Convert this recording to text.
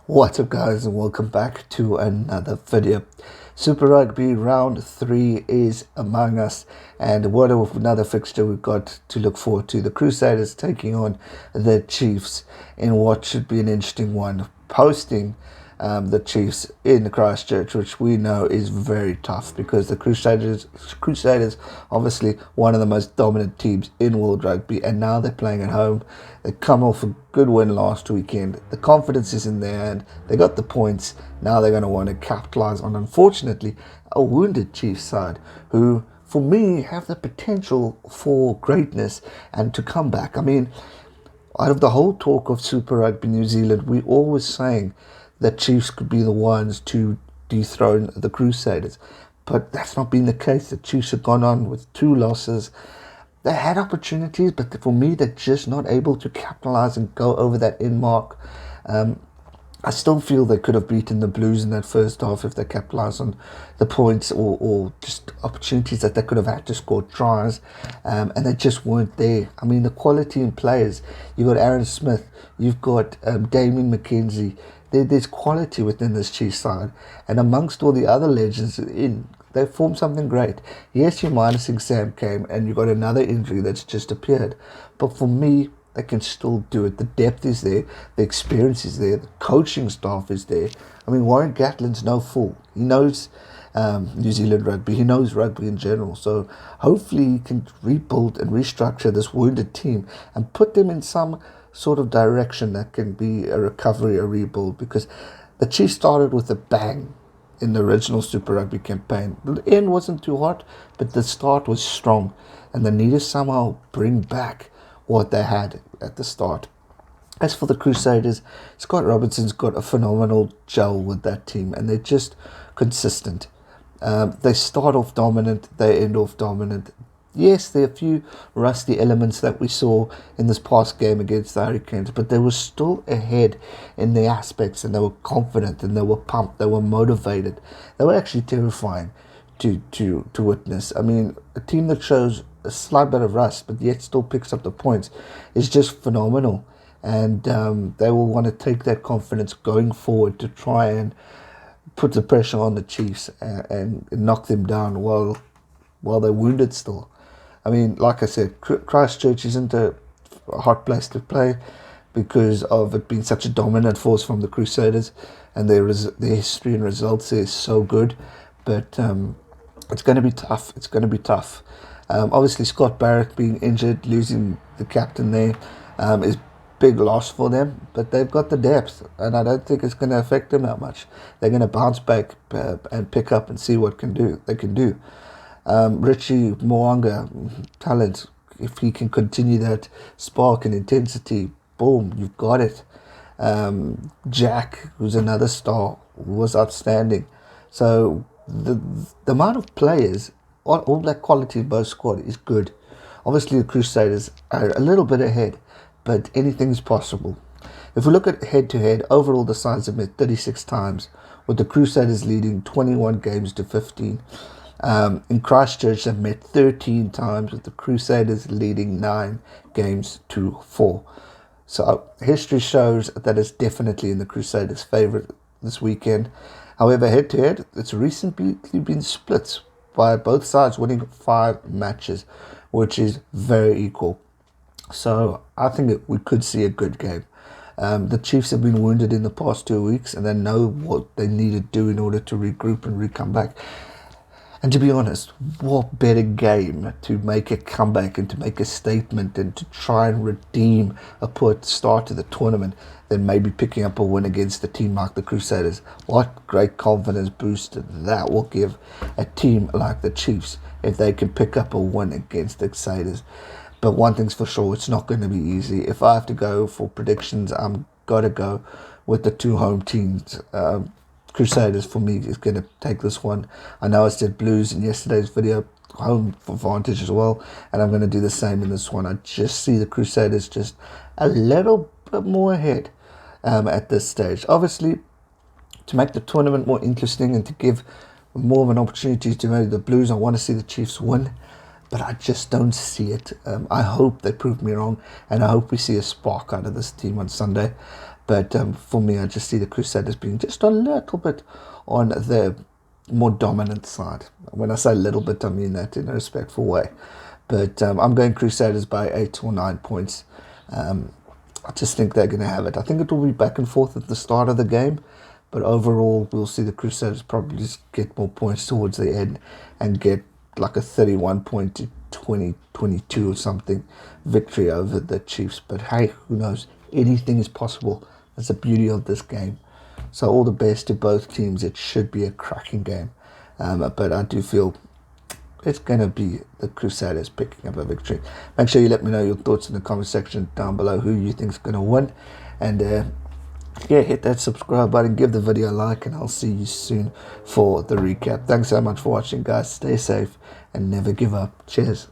What's up guys, and welcome back to another video. Super Rugby round 3 is among us, and what another fixture we've got to look forward to. The Crusaders taking on the Chiefs in what should be an interesting one, hosting the Chiefs in Christchurch, which we know is very tough because the Crusaders obviously one of the most dominant teams in world rugby, and now they're playing at home. They come off a good win last weekend. The confidence is in their hand. They got the points. Now they're going to want to capitalise on, unfortunately, a wounded Chiefs side who, for me, have the potential for greatness and to come back. I mean, out of the whole talk of Super Rugby New Zealand, we always saying that Chiefs could be the ones to dethrone the Crusaders. But that's not been the case. The Chiefs have gone on with 2 losses. They had opportunities, but for me, they're just not able to capitalise and go over that end mark. I still feel they could have beaten the Blues in that first half if they capitalised on the points or just opportunities that they could have had to score tries, and they just weren't there. I mean, the quality in players, you've got Aaron Smith, you've got Damien McKenzie. There's quality within this Chiefs side, and amongst all the other legends they formed something great. Yes, you're minusing Sam Came, and you've got another injury that's just appeared, but for me, they can still do it. The depth is there, the experience is there, the coaching staff is there. I mean, Warren Gatland's no fool. He knows New Zealand rugby. He knows rugby in general. So hopefully he can rebuild and restructure this wounded team and put them in some sort of direction that can be a recovery, a rebuild, because the Chiefs started with a bang in the original Super Rugby campaign. The end wasn't too hot, but the start was strong, and they need to somehow bring back what they had at the start. As for the Crusaders, Scott Robertson's got a phenomenal gel with that team, and they're just consistent. They start off dominant, they end off dominant. Yes, there are a few rusty elements that we saw in this past game against the Hurricanes, but they were still ahead in the aspects, and they were confident, and they were pumped, they were motivated. They were actually terrifying to witness. I mean, a team that shows a slight bit of rust, but yet still picks up the points, is just phenomenal. And they will want to take that confidence going forward to try and put the pressure on the Chiefs and knock them down while they're wounded still. I mean, like I said, Christchurch isn't a hot place to play because of it being such a dominant force from the Crusaders, and their history and results there is so good. But it's going to be tough. It's going to be tough. Obviously, Scott Barrett being injured, losing the captain there, is big loss for them. But they've got the depth, and I don't think it's going to affect them that much. They're going to bounce back and pick up and see what they can do. Richie Moanga, talent, if he can continue that spark and intensity, boom, you've got it. Jack, who's another star, was outstanding. So the amount of players, all that quality in both squad is good. Obviously, the Crusaders are a little bit ahead, but anything's possible. If we look at head-to-head, overall the sides have met 36 times, with the Crusaders leading 21 games to 15. In Christchurch, they've met 13 times, with the Crusaders leading 9 games to 4. So history shows that it's definitely in the Crusaders' favour this weekend. However, head-to-head, it's recently been split by both sides winning 5 matches, which is very equal. So I think we could see a good game. The Chiefs have been wounded in the past 2 weeks, and they know what they need to do in order to regroup and come back. And to be honest, what better game to make a comeback and to make a statement and to try and redeem a poor start to the tournament than maybe picking up a win against a team like the Crusaders? What great confidence boost that will give a team like the Chiefs if they can pick up a win against the Crusaders. But one thing's for sure, it's not going to be easy. If I have to go for predictions, I'm got to go with the 2 home teams. Crusaders, for me, is going to take this one. I know I said Blues in yesterday's video, home advantage as well, and I'm going to do the same in this one. I just see the Crusaders just a little bit more ahead at this stage. Obviously, to make the tournament more interesting and to give more of an opportunity to maybe the Blues, I want to see the Chiefs win. but I just don't see it. I hope they prove me wrong, and I hope we see a spark out of this team on Sunday. But for me, I just see the Crusaders being just a little bit on the more dominant side. When I say little bit, I mean that in a respectful way. But I'm going Crusaders by 8 or 9 points. I just think they're going to have it. I think it will be back and forth at the start of the game, but overall, we'll see the Crusaders probably just get more points towards the end and get like a 31 point to 22 or something victory over the Chiefs. But hey, who knows? Anything is possible. That's the beauty of this game. So all the best to both teams. It should be a cracking game. But I do feel it's going to be the Crusaders picking up a victory. Make sure you let me know your thoughts in the comment section down below, who you think is going to win. And yeah, hit that subscribe button, give the video a like, and I'll see you soon for the recap. Thanks so much for watching, guys. Stay safe and never give up. Cheers.